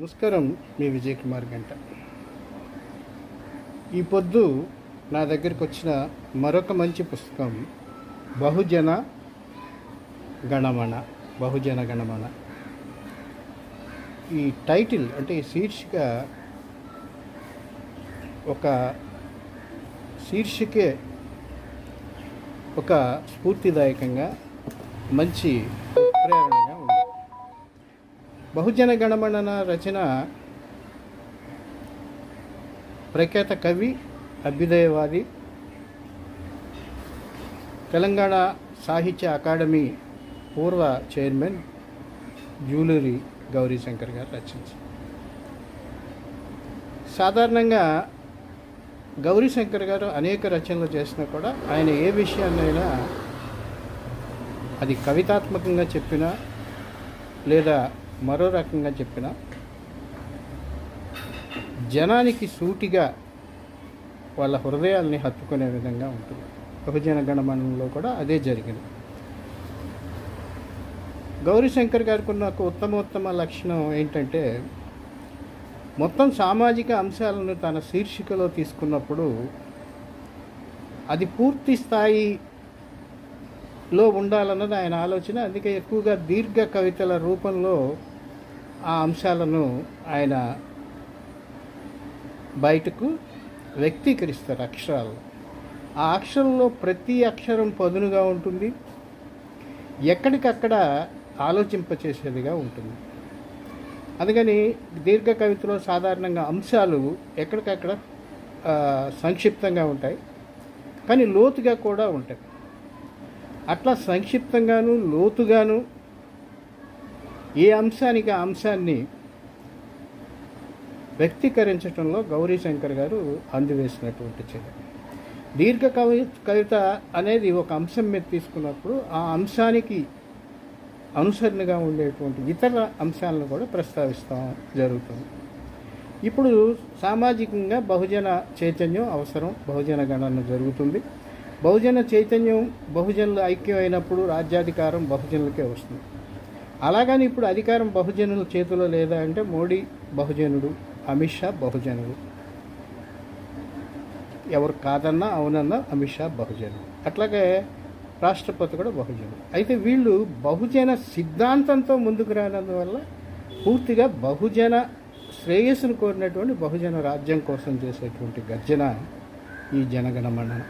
నమస్కారం. మీ విజయ్ కుమార్ గంట. ఈ పొద్దు నా దగ్గరికి వచ్చిన మరొక మంచి పుస్తకం బహుజన గణమన. ఈ టైటిల్ అంటే ఈ శీర్షికే ఒక స్ఫూర్తిదాయకంగా మంచి ప్రేరణగా ఉంది. బహుజన గణమన రచన ప్రఖ్యాత కవి, అభ్యుదయవాది, తెలంగాణ సాహిత్య అకాడమీ పూర్వ చైర్మన్ జూలూరి గౌరీశంకర్ గారు రచించారు. సాధారణంగా గౌరీశంకర్ గారు అనేక రచనలు చేసినా కూడా ఆయన ఏ విషయాన్నైనా అది కవితాత్మకంగా చెప్పినా లేదా మరో రకంగా చెప్పినా జనానికి సూటిగా వాళ్ళ హృదయాల్ని హత్తుకునే విధంగా ఉంటుంది. బహుజన గణమనంలో కూడా అదే జరిగింది. గౌరీశంకర్ గారికి ఉన్న ఒక ఉత్తమ లక్షణం ఏంటంటే మొత్తం సామాజిక అంశాలను తన శీర్షికలో తీసుకున్నప్పుడు అది పూర్తి స్థాయిలో ఉండాలన్నది ఆయన ఆలోచన. అందుకే ఎక్కువగా దీర్ఘ కవితల రూపంలో ఆ అంశాలను ఆయన బయటకు వ్యక్తీకరిస్తారు అక్షరాలు. ఆ అక్షరంలో ప్రతి అక్షరం పదునుగా ఉంటుంది, ఎక్కడికక్కడ ఆలోచింపచేసేదిగా ఉంటుంది. అందుకని దీర్ఘ కవితలో సాధారణంగా అంశాలు ఎక్కడికక్కడ సంక్షిప్తంగా ఉంటాయి, కానీ లోతుగా కూడా ఉంటాయి. అట్లా సంక్షిప్తంగాను లోతుగాను ఏ అంశానికి ఆ అంశాన్ని వ్యక్తీకరించడంలో గౌరీశంకర్ గారు అందివేసినటువంటి చర్య. దీర్ఘ కవిత అనేది ఒక అంశం మీద తీసుకున్నప్పుడు ఆ అంశానికి అనుసరణగా ఉండేటువంటి ఇతర అంశాలను కూడా ప్రస్తావిస్తాం జరుగుతుంది. ఇప్పుడు సామాజికంగా బహుజన చైతన్యం అవసరం, బహుజన గణన జరుగుతుంది. బహుజన చైతన్యం, బహుజనులు ఐక్యం అయినప్పుడు రాజ్యాధికారం బహుజనులకే వస్తుంది. అలాగని ఇప్పుడు అధికారం బహుజనుల చేతిలో లేదా అంటే మోడీ బహుజనుడు, అమిత్ షా బహుజనుడు, ఎవరు కాదన్నా అవునన్నా అమిత్ షా బహుజనుడు, అట్లాగే రాష్ట్రపతి కూడా బహుజనుడు. అయితే వీళ్ళు బహుజన సిద్ధాంతంతో ముందుకు రానందువల్ల పూర్తిగా బహుజన శ్రేయస్సును కోరినటువంటి బహుజన రాజ్యం కోసం చేసేటువంటి గర్జన ఈ జనగణమన.